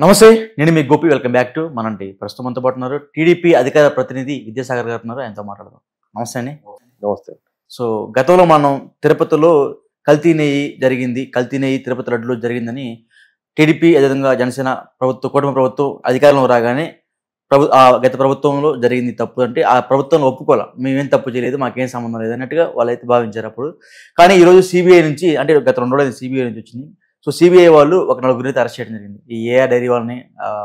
నమస్తే, నేను మీ గోపి. వెల్కమ్ బ్యాక్ టు మనంటి. ప్రస్తుతం మనతో పాటు ఉన్నారు టీడీపీ అధికార ప్రతినిధి విద్యాసాగర్ గారు ఉన్నారు. ఆయనతో మాట్లాడదాం. నమస్తే అండి. నమస్తే. సో గతంలో మనం తిరుపతిలో కల్తీ నెయ్యి జరిగింది, కల్తీ నెయ్యి తిరుపతి లడ్డులో జరిగిందని టీడీపీ అదేవిధంగా జనసేన ప్రభుత్వం, కూటమి ప్రభుత్వం అధికారంలో రాగానే గత ప్రభుత్వంలో జరిగింది తప్పు అంటే ఆ ప్రభుత్వం ఒప్పుకోవాలి, మేమేం తప్పు చేయలేదు, మాకేం సంబంధం లేదు అన్నట్టుగా వాళ్ళైతే భావించారు అప్పుడు. కానీ ఈరోజు సిబిఐ నుంచి, అంటే గత 2 రోజులు సిబిఐ నుంచి వచ్చింది. సో సిబిఐ వాళ్ళు ఒక 4 అయితే అరెస్ట్ చేయడం జరిగింది. ఈ ఏఆర్ డైరీ వాళ్ళని,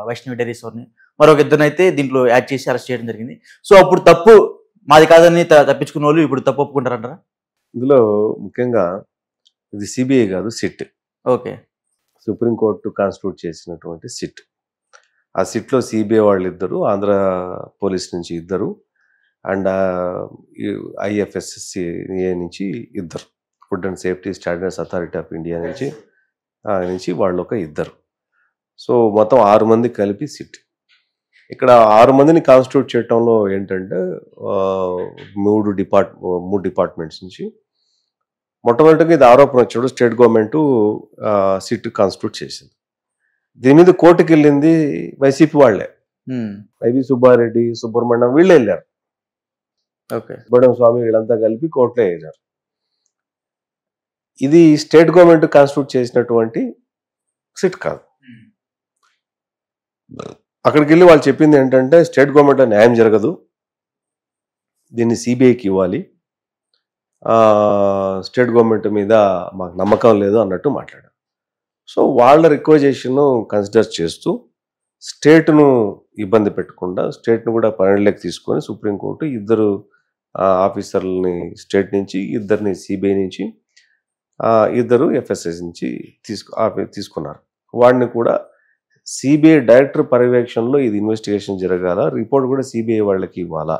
వైష్ణవి డైరీస్ వాళ్ళని, మరొక 2 అయితే దీంట్లో యాడ్ చేసి అరెస్ట్ చేయడం జరిగింది. సో అప్పుడు తప్పు మాది కాదని తప్పించుకున్న వాళ్ళు ఇప్పుడు తప్పు ఒప్పుకుంటారంటారా? ఇందులో ముఖ్యంగా ఇది సిబిఐ కాదు, సిట్. ఓకే. సుప్రీంకోర్టు కాన్స్టిట్యూట్ చేసినటువంటి సిట్. ఆ సిట్లో సిబిఐ వాళ్ళు 2, ఆంధ్ర పోలీస్ నుంచి 2 అండ్ IFSCA నుంచి 2, food and safety standards authority of India నుంచి వాళ్ళు ఒక 2. సో మొత్తం 6 మంది కలిపి సిట్. ఇక్కడ 6 మందిని కాన్స్టిట్యూట్ చేయడంలో ఏంటంటే 3 డిపార్ట్మెంట్స్ నుంచి మొట్టమొదటిగా ఇది ఆరోపణ వచ్చాడు. స్టేట్ గవర్నమెంట్ సిట్ కాన్స్టిట్యూట్ చేసింది. దీని మీద కోర్టుకి వెళ్ళింది వైసీపీ వాళ్లే. వైవి సుబ్బారెడ్డి, సుబ్రహ్మణ్యం వీళ్ళే వెళ్ళారు. ఓకే. సుబ్రహ్మణ్యం స్వామి వీళ్ళంతా కలిపి కోర్టులో వెళ్ళారు. ఇది స్టేట్ గవర్నమెంట్ కాన్స్టిట్యూట్ చేసినటువంటి సిట్ కాదు. అక్కడికి వెళ్ళి వాళ్ళు చెప్పింది ఏంటంటే స్టేట్ గవర్నమెంట్లో న్యాయం జరగదు, దీన్ని సిబిఐకి ఇవ్వాలి, స్టేట్ గవర్నమెంట్ మీద మాకు నమ్మకం లేదు అన్నట్టు మాట్లాడారు. సో వాళ్ళ రిక్వెజేషన్ కన్సిడర్ చేస్తూ స్టేట్ను ఇబ్బంది పెట్టకుండా స్టేట్ను కూడా పరిగణలోకి తీసుకొని సుప్రీంకోర్టు 2 ఆఫీసర్లని స్టేట్ నుంచి, 2 సిబిఐ నుంచి, 2 FSS నుంచి తీసుకున్నారు. వాడిని కూడా సిబిఐ డైరెక్టర్ పర్యవేక్షణలో ఇది ఇన్వెస్టిగేషన్ జరగాల, రిపోర్ట్ కూడా సిబిఐ వాళ్ళకి ఇవ్వాలా,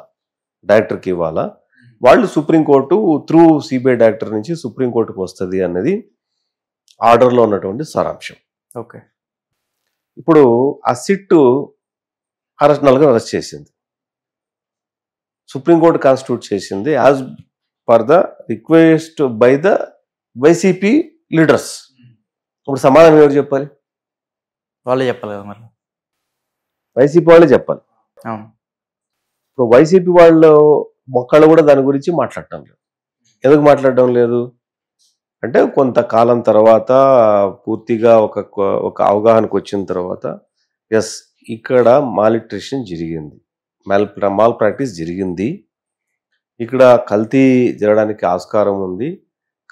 డైరెక్టర్కి ఇవ్వాలా, వాళ్ళు సుప్రీంకోర్టు త్రూ సిబిఐ డైరెక్టర్ నుంచి సుప్రీంకోర్టుకు వస్తుంది అన్నది ఆర్డర్లో ఉన్నటువంటి సారాంశం. ఓకే. ఇప్పుడు ఆ సిట్ నలుగురు అరెస్ట్ చేసింది. సుప్రీంకోర్టు కాన్స్టిట్యూట్ చేసింది as per the request by the YCP leaders. ఇప్పుడు సమాధానం ఎవరు చెప్పాలి? వాళ్ళే చెప్పాలి కదా. మరి వైసీపీ వాళ్ళే చెప్పాలి. ఇప్పుడు వైసీపీ వాళ్ళు మొక్కలు కూడా దాని గురించి మాట్లాడటం లేదు. ఎందుకు మాట్లాడటం లేదు అంటే కొంతకాలం తర్వాత పూర్తిగా ఒక అవగాహనకు వచ్చిన తర్వాత ఎస్ ఇక్కడ మాలిట్రిషన్ జరిగింది, మాల్ ప్రాక్టీస్ జరిగింది, ఇక్కడ కల్తీ జరగడానికి ఆస్కారం ఉంది,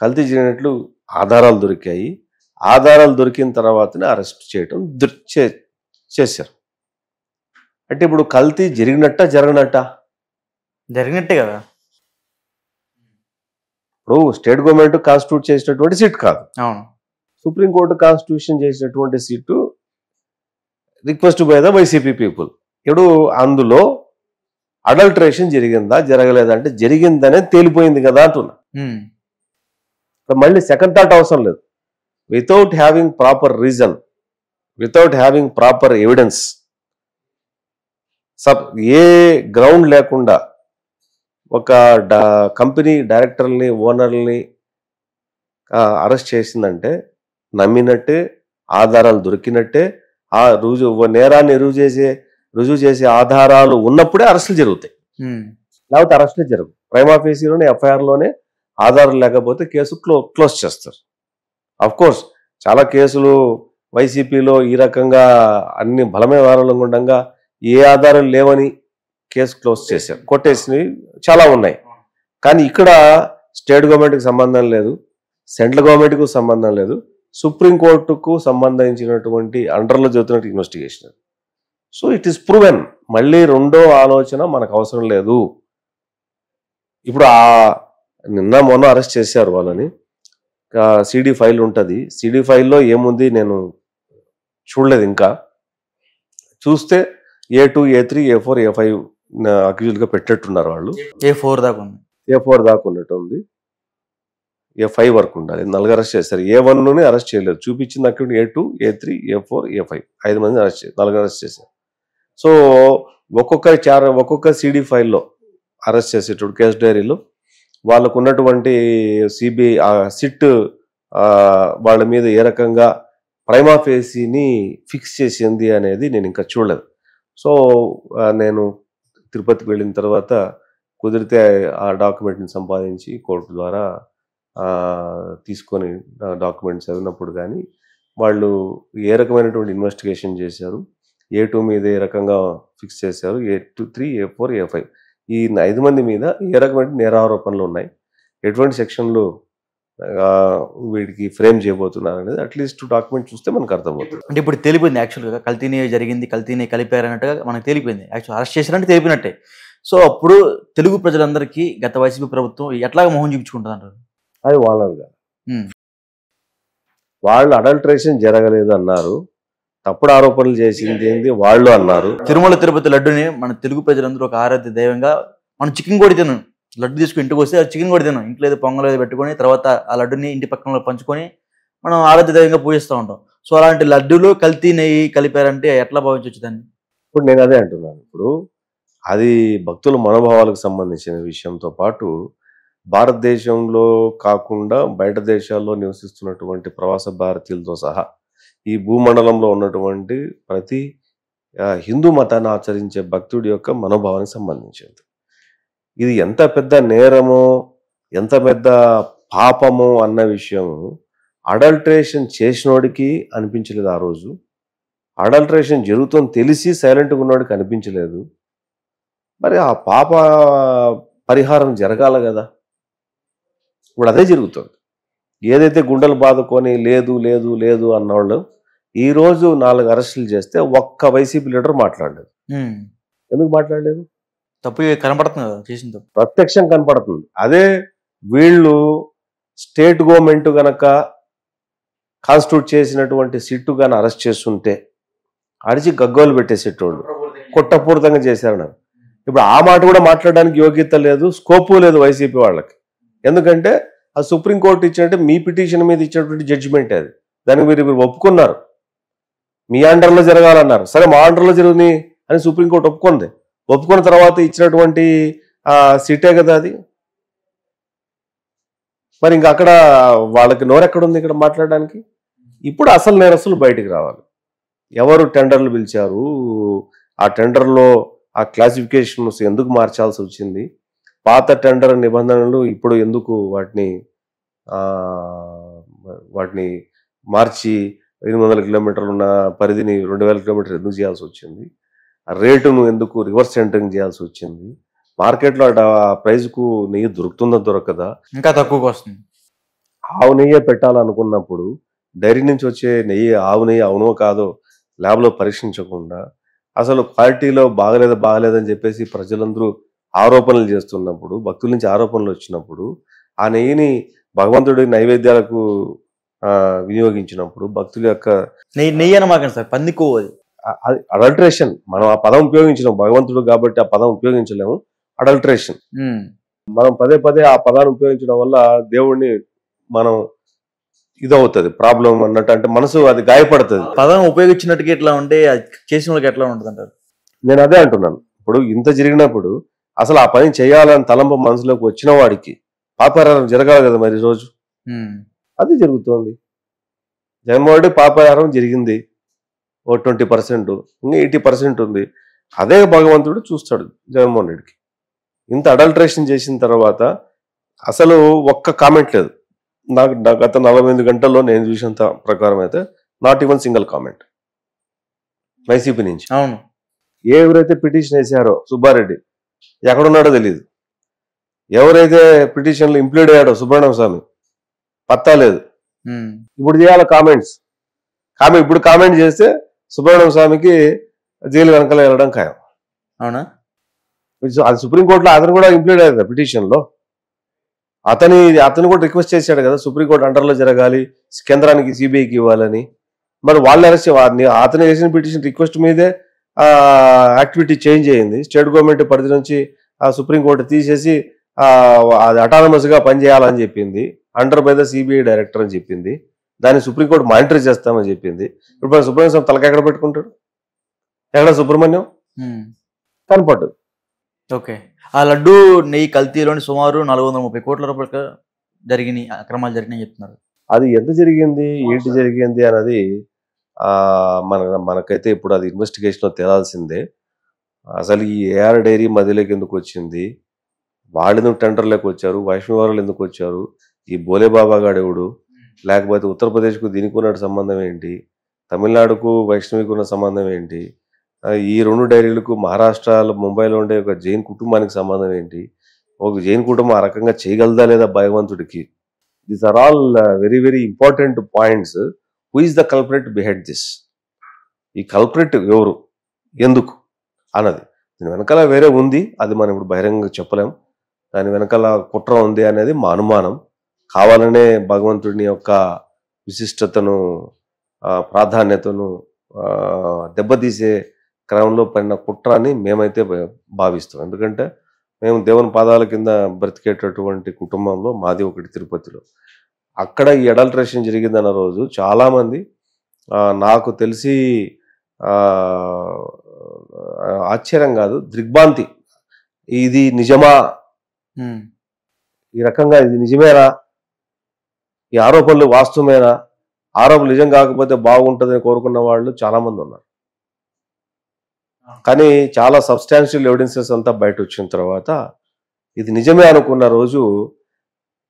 కల్తీ జరిగినట్లు ఆధారాలు దొరికాయి, ఆధారాలు దొరికిన తర్వాతనే అరెస్ట్ చేయడం చేశారు. అంటే ఇప్పుడు కల్తీ జరగనట్టే కదా. ఇప్పుడు స్టేట్ గవర్నమెంట్ కాన్స్టిట్యూట్ చేసినటువంటి సీట్ కాదు, సుప్రీంకోర్టు కాన్స్టిట్యూషన్ చేసినటువంటి seat request by the YCP people. ఇప్పుడు అందులో అడల్టరేషన్ జరిగిందా జరగలేదా అంటే జరిగిందనే తేలిపోయింది కదా అంటున్నా. మళ్ళీ సెకండ్ థాట్ అవసరం లేదు. Without having proper reason, without having proper evidence, ఏ గ్రౌండ్ లేకుండా ఒక కంపెనీ డైరెక్టర్ని, ఓనర్ని అరెస్ట్ చేసిందంటే నమ్మినట్టే, ఆధారాలు దొరికినట్టే, ఆ నేరాన్ని రుజువు చేసే ఆధారాలు ఉన్నప్పుడే అరెస్టులు జరుగుతాయి, లేకపోతే అరెస్టులు జరగవు. ప్రైమా ఫేసీలోనే FIRలోనే ఆధారాలు లేకపోతే కేసు క్లోజ్ చేస్తారు. అఫ్ కోర్స్ చాలా కేసులు వైసీపీలో ఈ రకంగా అన్ని బలమైన ఆధారాలు ఉండగా ఏ ఆధారాలు లేవని కేసు క్లోజ్ చేశారు, కొట్టేసినవి చాలా ఉన్నాయి. కానీ ఇక్కడ స్టేట్ గవర్నమెంట్కి సంబంధం లేదు, సెంట్రల్ గవర్నమెంట్కు సంబంధం లేదు, సుప్రీంకోర్టుకు సంబంధించినటువంటి అండర్లో జరుగుతున్న investigation. So it is proven. మళ్ళీ రెండో ఆలోచన మనకు అవసరం లేదు. ఇప్పుడు నిన్న మొన్న అరెస్ట్ చేశారు వాళ్ళని, CD ఫైల్ ఉంటుంది. CD ఫైల్లో ఏముంది నేను చూడలేదు, ఇంకా చూస్తే A2, A3, A4, A5 అక్యూజ్డ్గా పెట్టినట్టున్నారు వాళ్ళు. A4 దాకా ఉన్నట్టు ఉంది. A5 వరకు ఉండాలి. 4 అరెస్ట్ చేశారు. A1ని అరెస్ట్ చేయలేదు, చూపించింది అక్కడ A2, A3, A4, A5 5 మంది అరెస్ట్ చేశారు, 4 అరెస్ట్ చేశారు. సో ఒక్కొక్క CD ఫైల్లో అరెస్ట్ చేసేటప్పుడు కేసు డైరీలో వాళ్ళకు ఉన్నటువంటి సిబిఐ సిట్ వాళ్ళ మీద ఏ రకంగా ప్రైమా ఫేసీని ఫిక్స్ చేసింది అనేది నేను ఇంకా చూడలేదు. సో నేను తిరుపతికి వెళ్ళిన తర్వాత కుదిరితే ఆ డాక్యుమెంట్ని సంపాదించి కోర్టు ద్వారా తీసుకొని డాక్యుమెంట్స్ చదివినప్పుడు కానీ వాళ్ళు ఏ రకమైనటువంటి ఇన్వెస్టిగేషన్ చేశారు, A2 మీద ఏ రకంగా ఫిక్స్ చేశారు, A2, 3, A4, A5 ఈ 5 మంది మీద ఏ రకమైన నేరారోపణలు ఉన్నాయి, ఎటువంటి సెక్షన్లు వీడికి ఫ్రేమ్ చేయబోతున్నారు అనేది అట్లీస్ట్ డాక్యుమెంట్ చూస్తే మనకు అర్థమవుతుంది. అంటే ఇప్పుడు తెలిపింది యాక్చువల్గా కల్తీనే జరిగింది, కల్తీనే కలిపారు అన్నట్టుగా మనకు తెలిపింది. యాక్చువల్ అరెస్ట్ చేశారంటే తెలిపినట్టే. సో అప్పుడు తెలుగు ప్రజలందరికీ గత వైసీపీ ప్రభుత్వం ఎట్లాగా మొహం చూపించుకుంటుంది అంటారు? అది వాళ్ళగా వాళ్ళు అడల్ట్రేషన్ జరగలేదు అన్నారు, తప్పుడు ఆరోపణలు చేసింది ఏంది వాళ్ళు అన్నారు. తిరుమల తిరుపతి లడ్డుని మన తెలుగు ప్రజలందరూ ఒక ఆరాధ్య దైవంగా మనం చికెన్ కూడా తిన్నాం. లడ్డు తీసుకుని ఇంటికి వస్తే చికెన్ కూడా తిన్నాం. ఇంట్లో ఏదో పొంగల్ ఏదో పెట్టుకొని తర్వాత ఆ లడ్డుని ఇంటి పక్కన పంచుకొని మనం ఆరాధ్య దైవంగా పూజిస్తూ ఉంటాం. సో అలాంటి లడ్డూలు కల్తీ నెయ్యి కలిపారంటే ఎట్లా భావించవచ్చు దాన్ని? ఇప్పుడు నేను అదే అంటున్నాను. ఇప్పుడు అది భక్తుల మనోభావాలకు సంబంధించిన విషయంతో పాటు భారతదేశంలో కాకుండా బయట దేశాల్లో నివసిస్తున్నటువంటి ప్రవాస భారతీయులతో సహా ఈ భూమండలంలో ఉన్నటువంటి ప్రతి హిందూ మతాన్ని ఆచరించే భక్తుడి యొక్క మనోభావానికి సంబంధించింది. ఇది ఎంత పెద్ద నేరమో ఎంత పెద్ద పాపమో అన్న విషయం అడల్ట్రేషన్ చేసినోడికి అనిపించలేదు. ఆ రోజు అడల్ట్రేషన్ జరుగుతుంది తెలిసి సైలెంట్గా ఉన్నోడికి అనిపించలేదు. మరి ఆ పాప పరిహారం జరగాల కదా. ఇప్పుడు అదే జరుగుతుంది. ఏదైతే గుండెలు బాదుకొని లేదు లేదు లేదు అన్నవాళ్ళు ఈరోజు 4 అరెస్టులు చేస్తే ఒక్క వైసీపీ లీడర్ మాట్లాడలేదు. ఎందుకు మాట్లాడలేదు? తప్పు కనపడుతుంది కదా, చేసిన తప్పు ప్రత్యక్షం కనపడుతుంది. అదే వీళ్ళు స్టేట్ గవర్నమెంట్ గనక కాన్స్టిట్యూట్ చేసినటువంటి సిట్టు గాని అరెస్ట్ చేస్తుంటే అడిచి గగ్గోలు పెట్టేసేటోళ్ళు కుట్రపూరితంగా చేశారని. ఇప్పుడు ఆ మాట కూడా మాట్లాడడానికి యోగ్యత లేదు, స్కోపు లేదు వైసీపీ వాళ్ళకి. ఎందుకంటే ఆ సుప్రీంకోర్టు ఇచ్చినట్టే మీ పిటిషన్ మీద ఇచ్చినటువంటి జడ్జిమెంట్ అది. దానికి మీరు ఒప్పుకున్నారు, మీ అండర్లో జరగాలన్నారు. సరే మా అండర్లో జరుగుని అని సుప్రీంకోర్టు ఒప్పుకుంది. ఒప్పుకున్న తర్వాత ఇచ్చినటువంటి సిటే కదా అది. మరి ఇంకా అక్కడ వాళ్ళకి నోరెక్కడుంది ఇక్కడ మాట్లాడడానికి? ఇప్పుడు అసలు నేరస్తులు బయటికి రావాలి. ఎవరు టెండర్లు పిలిచారు, ఆ టెండర్లో ఆ క్లాసిఫికేషన్స్ ఎందుకు మార్చాల్సి వచ్చింది, పాత టెండర్ నిబంధనలు ఇప్పుడు ఎందుకు వాటిని మార్చి 800 కిలోమీటర్లు ఉన్న పరిధిని 2000 కిలోమీటర్లు ఎందుకు చేయాల్సి వచ్చింది, ఆ రేటును ఎందుకు రివర్స్ టెండరింగ్ చేయాల్సి వచ్చింది, మార్కెట్లో ఆ ప్రైజ్కు నెయ్యి దొరుకుతుందో దొరకదా, ఇంకా తక్కువకి వస్తుంది. ఆవు నెయ్యే పెట్టాలనుకున్నప్పుడు డైరీ నుంచి వచ్చే నెయ్యి ఆవు నెయ్యి అవునో కాదో ల్యాబ్లో పరీక్షించకుండా అసలు క్వాలిటీలో బాగలేదని చెప్పేసి ప్రజలందరూ ఆరోపణలు చేస్తున్నప్పుడు, భక్తుల నుంచి ఆరోపణలు వచ్చినప్పుడు ఆ నెయ్యిని భగవంతుడి నైవేద్యాలకు వినియోగించినప్పుడు భక్తుల యొక్క నెయ్యి అనమాకండి సార్, పందికో అది అడల్ట్రేషన్. మనం ఆ పదం ఉపయోగించలేము, భగవంతుడు కాబట్టి ఆ పదం ఉపయోగించలేము. అడల్ట్రేషన్ మనం పదే ఆ పదాన్ని ఉపయోగించడం వల్ల దేవుడిని మనం ఇదవుతుంది ప్రాబ్లం అన్నట్టు. అంటే మనసు అది గాయపడుతుంది. పదం ఉపయోగించినట్టుగా ఎట్లా ఉంటే చేసిన వాళ్ళకి ఎట్లా ఉంటుంది అంటారు? నేను అదే అంటున్నాను. ఇప్పుడు ఇంత జరిగినప్పుడు అసలు ఆ పని చేయాలని తలంపు మనసులోకి వచ్చిన వాడికి పాపహారం జరగాలి కదా. మరి రోజు అది జరుగుతోంది. జగన్మోహన్ రెడ్డి పాపహారం జరిగింది ఓ 20%, ఇంకా 80% ఉంది. అదే భగవంతుడు చూస్తాడు జగన్మోహన్ రెడ్డికి. ఇంత అడల్ట్రేషన్ చేసిన తర్వాత అసలు ఒక్క కామెంట్ లేదు. నాకు గత 48 గంటల్లో నేను చూసినంత ప్రకారం అయితే not even single comment YCP నుంచి. అవును, ఎవరైతే పిటిషన్ వేసారో సుబ్బారెడ్డి ఎక్కడున్నాడో తెలియదు. ఎవరైతే పిటిషన్లో ఇంప్లీడ్ అయ్యాడో సుబ్రహ్మణ్యం స్వామి పత్తా లేదు. ఇప్పుడు చేయాలి కామెంట్స్. ఇప్పుడు కామెంట్ చేస్తే సుబ్రహ్మణ్యం స్వామికి జైలు వెనకాల వెళ్ళడం ఖాయం. అవునా? అది సుప్రీంకోర్టులో అతను కూడా ఇంప్లీడ్ అయ్యారు పిటిషన్లో. అతను కూడా రిక్వెస్ట్ చేశాడు కదా సుప్రీంకోర్టు అండర్లో జరగాలి, కేంద్రానికి సిబిఐకి ఇవ్వాలని. మరి వాళ్ళు అరెస్ట్ అతను చేసిన పిటిషన్ రిక్వెస్ట్ మీదే యాక్టివిటీ చేంజ్ అయ్యింది. స్టేట్ గవర్నమెంట్ పరిధి నుంచి ఆ సుప్రీంకోర్టు తీసేసి అది అటానమస్ గా పనిచేయాలని చెప్పింది. Under by the CBI director అని చెప్పింది. దాన్ని సుప్రీంకోర్టు మానిటర్ చేస్తామని చెప్పింది. ఇప్పుడు సుబ్రహ్మణ్యం తలక ఎక్కడ పెట్టుకుంటాడు? ఎక్కడ సుబ్రహ్మణ్యం కనపడ్డు. ఓకే, ఆ లడ్డు నెయ్యి కల్తీలోని సుమారు 430 కోట్ల రూపాయలు అక్రమాలు జరిగినాయి చెప్తున్నారు. అది ఎంత జరిగింది, ఏంటి జరిగింది అన్నది మనకైతే ఇప్పుడు అది ఇన్వెస్టిగేషన్లో తేలాల్సిందే. అసలు ఈ ఏఆర్ డైరీ మధ్యలోకి ఎందుకు వచ్చింది, వాళ్ళు ఎందుకు టెండర్లోకి వచ్చారు, వైష్ణవారులు ఎందుకు వచ్చారు, ఈ బోలేబాబా గాడెవడు, లేకపోతే ఉత్తరప్రదేశ్కు దీనికి ఉన్న సంబంధం ఏంటి, తమిళనాడుకు వైష్ణవికి ఉన్న సంబంధం ఏంటి, ఈ 2 డైరీలకు మహారాష్ట్రలో ముంబైలో ఉండే ఒక జైన్ కుటుంబానికి సంబంధం ఏంటి, ఒక జైన్ కుటుంబం ఆ రకంగా చేయగలదా లేదా భగవంతుడికి. These are all very very important points. Who is the culprit behind this, ఈ కల్ప్రిట్ ఎవరు, ఎందుకు అన్నది. దీని వెనకాల వేరే ఉంది, అది మనం ఇప్పుడు బహిరంగంగా చెప్పలేం. దాని వెనకాల కుట్ర ఉంది అనేది మా అనుమానం. కావాలనే భగవంతుడిని యొక్క విశిష్టతను, ప్రాధాన్యతను దెబ్బతీసే క్రమంలో పడిన కుట్ర అని మేమైతే భావిస్తాం. ఎందుకంటే మేము దేవుని పాదాల కింద బ్రతికేటటువంటి కుటుంబంలో మాది ఒకటి తిరుపతిలో. అక్కడ ఈ అడల్ట్రేషన్ జరిగిందన్న రోజు చాలామంది నాకు తెలిసి ఆశ్చర్యం కాదు, దిగ్భ్రాంతి. ఇది నిజమా, ఈ రకంగా ఇది నిజమేనా, ఈ ఆరోపణలు వాస్తవమేనా, ఆరోపణలు నిజం కాకపోతే బాగుంటుందని కోరుకున్న వాళ్ళు చాలామంది ఉన్నారు. కానీ చాలా సబ్స్టాన్షియల్ ఎవిడెన్సెస్ అంతా బయట వచ్చిన తర్వాత ఇది నిజమే అనుకున్న రోజు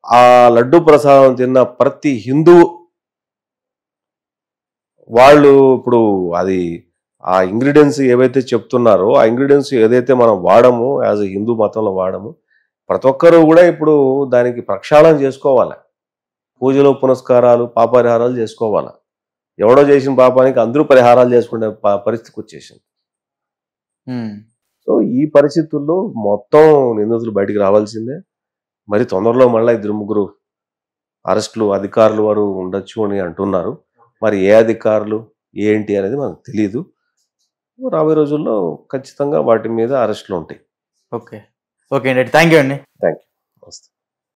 ఆ లడ్డు ప్రసాదం తిన్న ప్రతి హిందూ వాళ్ళు ఇప్పుడు అది ఆ ఇంగ్రీడియంట్స్ ఏవైతే చెప్తున్నారో ఆ ఇంగ్రీడియంట్స్ ఏదైతే మనం వాడము, యాజ్ ఎ హిందూ మతంలో వాడము, ప్రతి ఒక్కరూ కూడా ఇప్పుడు దానికి ప్రక్షాళన చేసుకోవాలి. పూజలు పునస్కారాలు పాపరిహారాలు చేసుకోవాలి. ఎవడో చేసిన పాపానికి అందరూ పరిహారాలు చేసుకునే పరిస్థితికి వచ్చేసింది. సో ఈ పరిస్థితుల్లో మొత్తం నిందితులు బయటికి రావాల్సిందే. మరి తొందరలో మళ్ళీ 2-3 అరెస్టులు అధికారులు వారు ఉండొచ్చు అని అంటున్నారు. మరి ఏ అధికారులు ఏంటి అనేది మనకు తెలియదు. రాబోయే రోజుల్లో ఖచ్చితంగా వాటి మీద అరెస్టులు ఉంటాయి. ఓకే ఓకే అండి, థ్యాంక్ యూ అండి. Thank you.